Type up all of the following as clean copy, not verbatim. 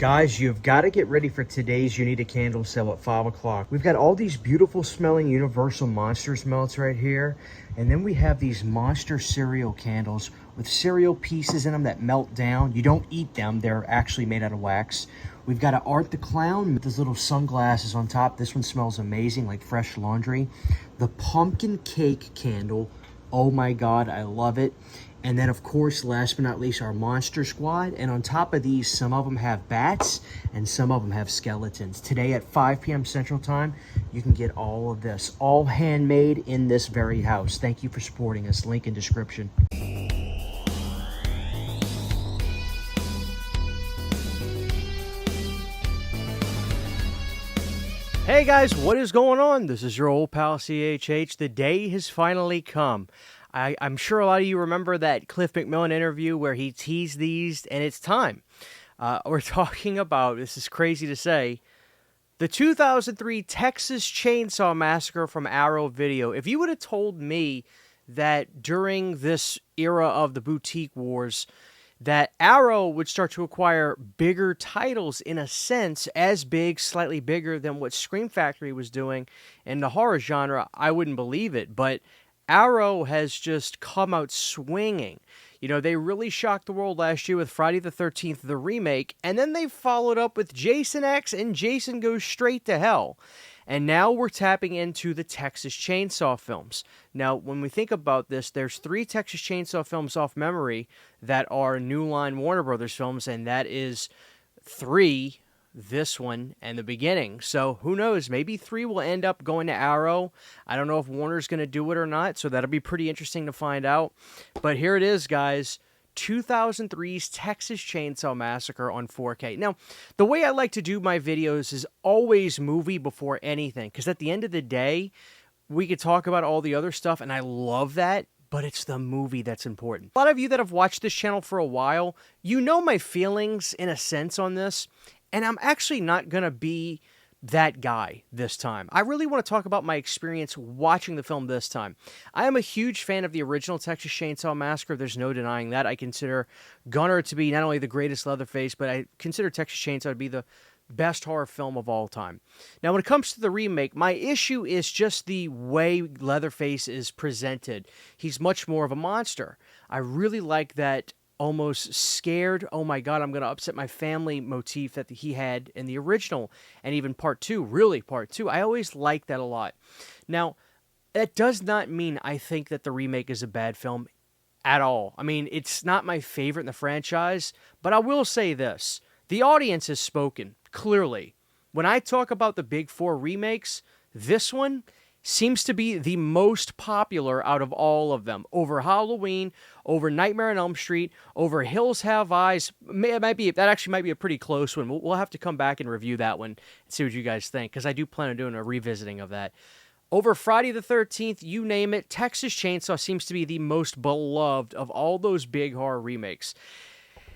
Guys, you've got to get ready for today's You Need a Candle sale at 5 o'clock. We've got all these beautiful smelling Universal Monsters melts right here. And then we have these monster cereal candles with cereal pieces in them that melt down. You don't eat them. They're actually made out of wax. We've got an Art the Clown with those little sunglasses on top. This one smells amazing, like fresh laundry. The pumpkin cake candle. Oh my God, I love it. And then, of course, last but not least, our Monster Squad. And on top of these, some of them have bats and some of them have skeletons. Today at 5 p.m. Central Time, you can get all of this, all handmade in this very house. Thank you for supporting us. Link in description. Hey guys, what is going on? This is your old pal CHH. The day has finally come. I'm sure a lot of you remember that Cliff McMillan interview where he teased these, and it's time. We're talking about, this is crazy to say, the 2003 Texas Chainsaw Massacre from Arrow Video. If you would have told me that during this era of the boutique wars, that Arrow would start to acquire bigger titles in a sense, as big, slightly bigger than what Scream Factory was doing in the horror genre, I wouldn't believe it. But Arrow has just come out swinging. You know, they really shocked the world last year with Friday the 13th, the remake, and then they followed up with Jason X and Jason Goes Straight to Hell. And now we're tapping into the Texas Chainsaw films. Now, when we think about this, there's 3 Texas Chainsaw films off memory that are New Line Warner Brothers films, and that is 3, this one, and the beginning. So who knows? Maybe 3 will end up going to Arrow. I don't know if Warner's going to do it or not, so that'll be pretty interesting to find out. But here it is, guys. 2003's Texas Chainsaw Massacre on 4K. Now, the way I like to do my videos is always movie before anything, because at the end of the day, we could talk about all the other stuff, and I love that, but it's the movie that's important. A lot of you that have watched this channel for a while, you know my feelings in a sense on this, and I'm actually not going to be that guy this time. I really want to talk about my experience watching the film this time. I am a huge fan of the original Texas Chainsaw Massacre. There's no denying that. I consider Gunnar to be not only the greatest Leatherface, but I consider Texas Chainsaw to be the best horror film of all time. Now, when it comes to the remake, my issue is just the way Leatherface is presented. He's much more of a monster. I really like that almost scared, oh my God, I'm going to upset my family motif that he had in the original, and even part 2, really part 2. I always like that a lot. Now, that does not mean I think that the remake is a bad film at all. I mean, it's not my favorite in the franchise, but I will say this. The audience has spoken, clearly. When I talk about the big 4 remakes, this one seems to be the most popular out of all of them. Over Halloween, over Nightmare on Elm Street, over Hills Have Eyes. That actually might be a pretty close one. We'll have to come back and review that one and see what you guys think, because I do plan on doing a revisiting of that. Over Friday the 13th, you name it, Texas Chainsaw seems to be the most beloved of all those big horror remakes.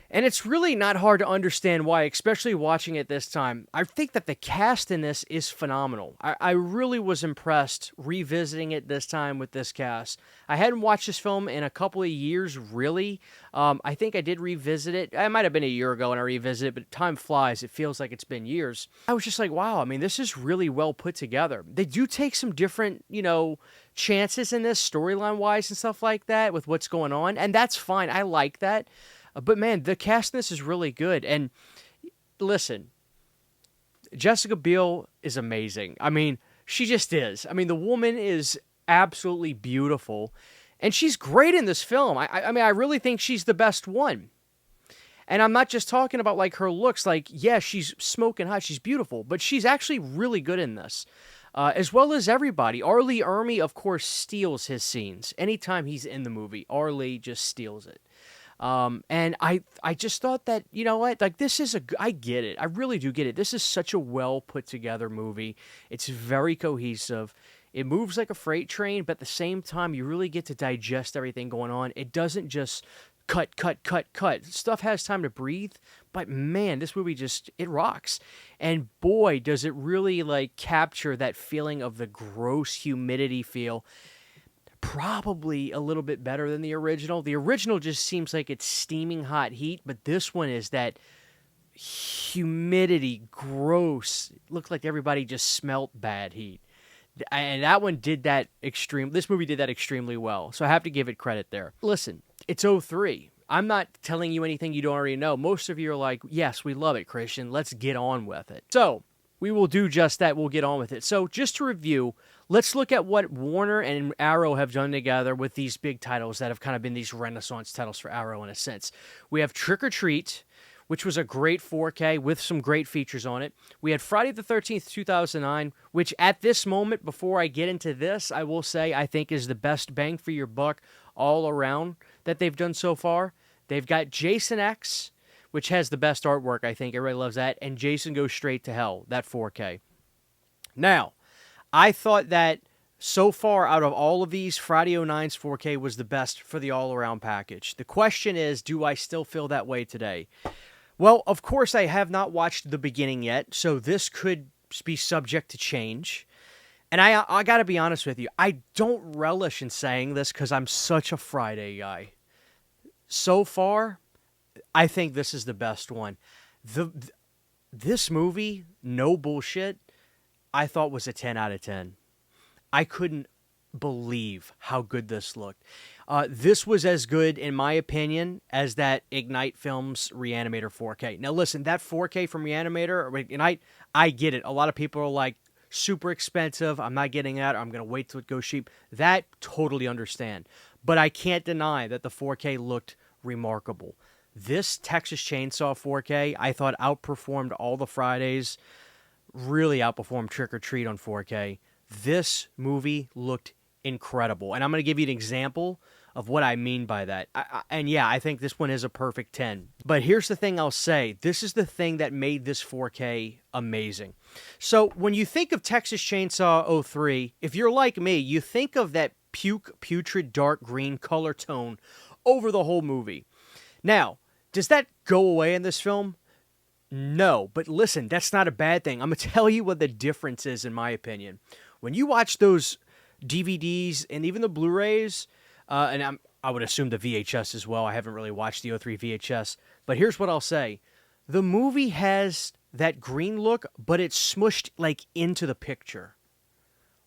And it's really not hard to understand why, especially watching it this time. I think that the cast in this is phenomenal. I really was impressed revisiting it this time with this cast. I hadn't watched this film in a couple of years, really. I think I did revisit it. It might have been a year ago when I revisited it, but time flies. It feels like it's been years. I was just like, wow, I mean, this is really well put together. They do take some different, chances in this, storyline-wise and stuff like that, with what's going on, and that's fine. I like that. But man, the cast in this is really good. And listen, Jessica Biel is amazing. I mean, she just is. I mean, the woman is absolutely beautiful. And she's great in this film. I mean, I really think she's the best one. And I'm not just talking about like her looks. Like, yeah, she's smoking hot. She's beautiful. But she's actually really good in this. As well as everybody. R. Lee Ermey, of course, steals his scenes. Anytime he's in the movie, R. Lee just steals it. And I just thought that, you know what, like I get it. I really do get it. This is such a well put together movie. It's very cohesive. It moves like a freight train, but at the same time, you really get to digest everything going on. It doesn't just cut. Stuff has time to breathe, but man, this movie it rocks. And boy, does it really like capture that feeling of the gross humidity feel. Probably a little bit better than the original. The original just seems like it's steaming hot heat, but this one is that humidity, gross. Looked like everybody just smelt bad heat. And that one did that this movie did that extremely well. So I have to give it credit there. Listen, it's '03. I'm not telling you anything you don't already know. Most of you are like, yes, we love it, Christian. Let's get on with it. So we will do just that. We'll get on with it. So just to review, let's look at what Warner and Arrow have done together with these big titles that have kind of been these Renaissance titles for Arrow in a sense. We have Trick or Treat, which was a great 4K with some great features on it. We had Friday the 13th, 2009, which at this moment, before I get into this, I will say I think is the best bang for your buck all around that they've done so far. They've got Jason X, which has the best artwork, I think. Everybody loves that. And Jason Goes Straight to Hell, that 4K. Now, I thought that so far out of all of these, Friday 09's 4K was the best for the all-around package. The question is, do I still feel that way today? Well, of course, I have not watched the beginning yet, so this could be subject to change. And I got to be honest with you, I don't relish in saying this because I'm such a Friday guy. So far, I think this is the best one. This movie, no bullshit, I thought was a 10 out of 10. I couldn't believe how good this looked. This was as good, in my opinion, as that Ignite Films Reanimator 4K. Now, listen, that 4K from Reanimator, or Ignite, I get it. A lot of people are like, super expensive. I'm not getting that. I'm going to wait till it goes cheap. That, totally understand. But I can't deny that the 4K looked remarkable. This Texas Chainsaw 4K, I thought outperformed all the Fridays. Really outperformed Trick or Treat on 4K. This movie looked incredible. And I'm going to give you an example of what I mean by that. I think this one is a perfect 10. But here's the thing I'll say. This is the thing that made this 4K amazing. So when you think of Texas Chainsaw 03, if you're like me, you think of that putrid dark green color tone over the whole movie. Now, does that go away in this film? No, but listen, that's not a bad thing. I'm going to tell you what the difference is, in my opinion. When you watch those DVDs and even the Blu-rays, and I would assume the VHS as well. I haven't really watched the 03 VHS, but here's what I'll say. The movie has that green look, but it's smushed like into the picture.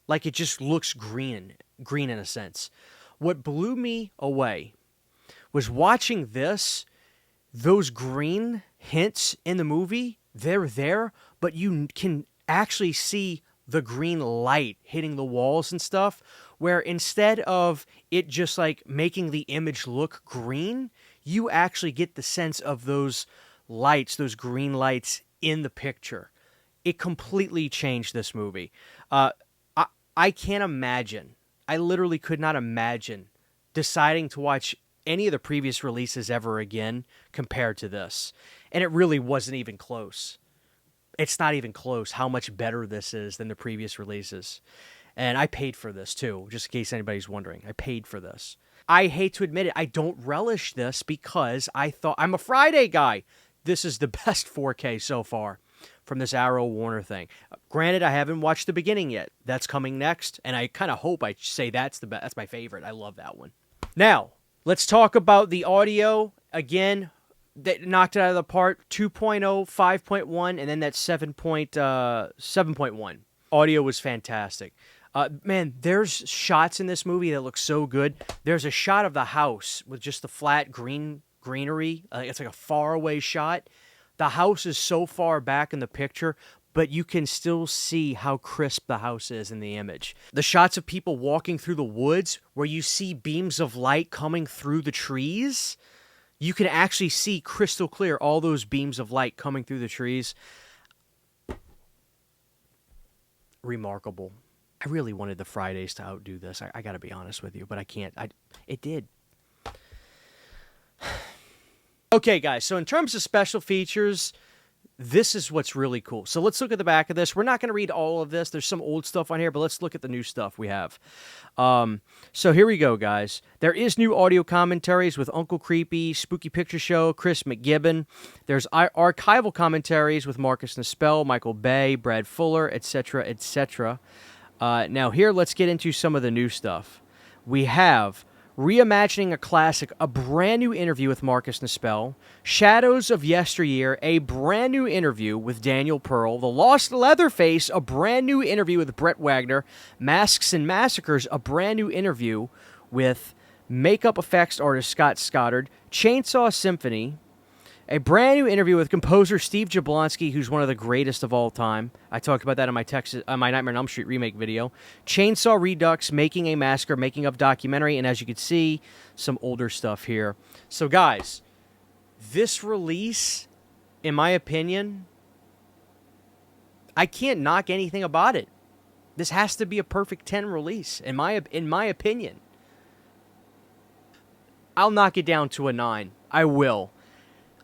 Like it just looks green in a sense. What blew me away was watching this. Those green hints in the movie, they're there, but you can actually see the green light hitting the walls and stuff, where instead of it just like making the image look green, you actually get the sense of those lights, those green lights in the picture. It completely changed this movie. I can't imagine, I literally could not imagine deciding to watch any of the previous releases ever again compared to this. And it really wasn't even close. It's not even close how much better this is than the previous releases. And I paid for this too, just in case anybody's wondering. I paid for this. I hate to admit it, I don't relish this because I thought, I'm a Friday guy. This is the best 4K so far from this Arrow Warner thing. Granted, I haven't watched the beginning yet. That's coming next, and I kind of hope I say that's the best. That's my favorite. I love that one. Now, let's talk about the audio. Again, that knocked it out of the park. 2.0, 5.1, and then that 7.1. Audio was fantastic. Man, there's shots in this movie that look so good. There's a shot of the house with just the flat greenery. It's like a faraway shot. The house is so far back in the picture, but you can still see how crisp the house is in the image. The shots of people walking through the woods where you see beams of light coming through the trees, you can actually see crystal clear all those beams of light coming through the trees. Remarkable. I really wanted the Fridays to outdo this. I got to be honest with you, but I can't. It did. Okay, guys, so in terms of special features, this is what's really cool. So let's look at the back of this. We're not going to read all of this. There's some old stuff on here, but let's look at the new stuff we have. So here we go, guys. There is new audio commentaries with Uncle Creepy, Spooky Picture Show, Chris McGibbon. There's archival commentaries with Marcus Nispel, Michael Bay, Brad Fuller, etc., etc. Now here, let's get into some of the new stuff. We have Reimagining a Classic, a brand new interview with Marcus Nispel. Shadows of Yesteryear, a brand new interview with Daniel Pearl. The Lost Leatherface, a brand new interview with Brett Wagner. Masks and Massacres, a brand new interview with makeup effects artist Scott Stoddard. Chainsaw Symphony, a brand new interview with composer Steve Jablonsky, who's one of the greatest of all time. I talked about that in my Nightmare on Elm Street remake video. Chainsaw Redux, Making a Massacre, making of documentary, and as you can see, some older stuff here. So guys, this release, in my opinion, I can't knock anything about it. This has to be a perfect 10 release, in my opinion. I'll knock it down to a 9. I will.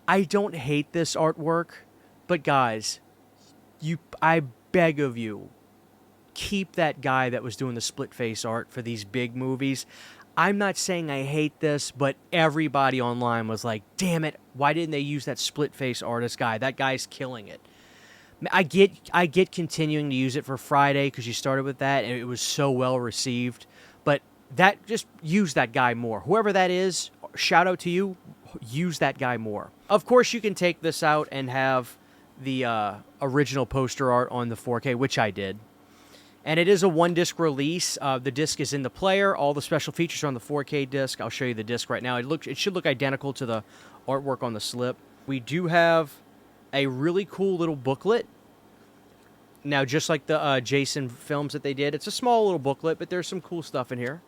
I don't hate this artwork, but guys, I beg of you, keep that guy that was doing the split face art for these big movies. I'm not saying I hate this, but everybody online was like, damn it, why didn't they use that split face artist guy? That guy's killing it. I get continuing to use it for Friday because you started with that and it was so well received, but just use that guy more. Whoever that is, shout out to you. Use that guy more. Of course, you can take this out and have the original poster art on the 4K, which I did. And it is a 1-disc release. The disc is in the player. All the special features are on the 4K disc. I'll show you the disc right now. It should look identical to the artwork on the slip. We do have a really cool little booklet. Now, just like the Jason films that they did, it's a small little booklet, but there's some cool stuff in here.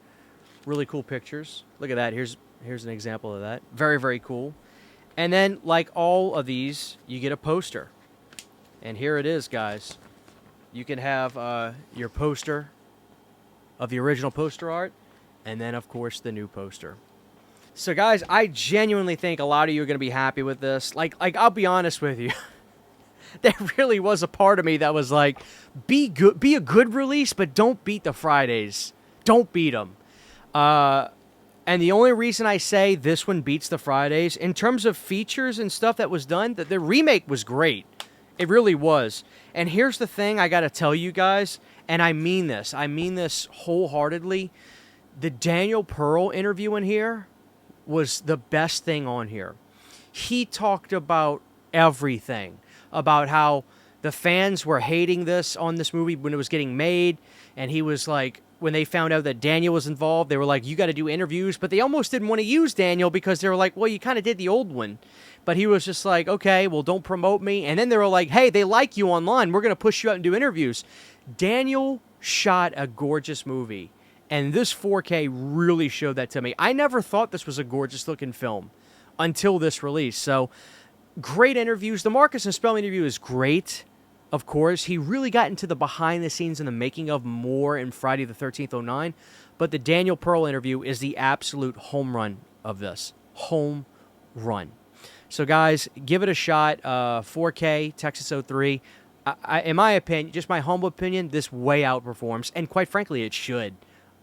Really cool pictures. Look at that. Here's an example of that. Very, very cool. And then, like all of these, you get a poster. And here it is, guys. You can have your poster of the original poster art, and then, of course, the new poster. So, guys, I genuinely think a lot of you are going to be happy with this. Like I'll be honest with you. There really was a part of me that was like, be a good release, but don't beat the Fridays. Don't beat them. And the only reason I say this one beats the Fridays, in terms of features and stuff that was done, that the remake was great. It really was. And here's the thing I got to tell you guys, and I mean this wholeheartedly. The Daniel Pearl interview in here was the best thing on here. He talked about everything, about how the fans were hating this on this movie when it was getting made, and he was like, when they found out that Daniel was involved, they were like, you got to do interviews. But they almost didn't want to use Daniel because they were like, well, you kind of did the old one. But he was just like, okay, well, don't promote me. And then they were like, hey, they like you online. We're going to push you out and do interviews. Daniel shot a gorgeous movie. And this 4K really showed that to me. I never thought this was a gorgeous looking film until this release. So great interviews. The Marcus Nispel interview is great. Of course, he really got into the behind the scenes and the making of more in Friday the 13th 09, but the Daniel Pearl interview is the absolute home run of this. Home run. So guys, give it a shot. 4K, Texas 03. In my opinion, just my humble opinion, this way outperforms, and quite frankly, it should.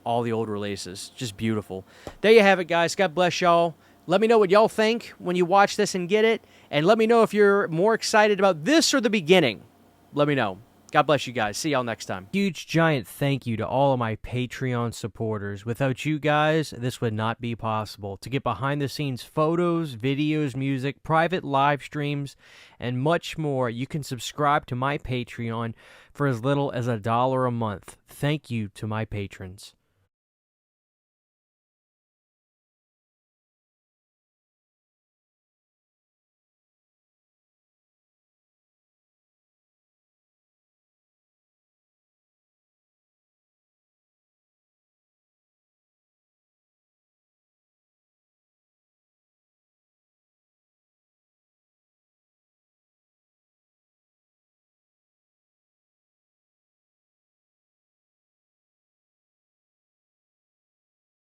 All the old releases. Just beautiful. There you have it, guys. God bless y'all. Let me know what y'all think when you watch this and get it, and let me know if you're more excited about this or the beginning. Let me know. God bless you guys. See y'all next time. Huge, giant thank you to all of my Patreon supporters. Without you guys, this would not be possible. To get behind-the-scenes photos, videos, music, private live streams, and much more, you can subscribe to my Patreon for as little as $1 a month. Thank you to my patrons.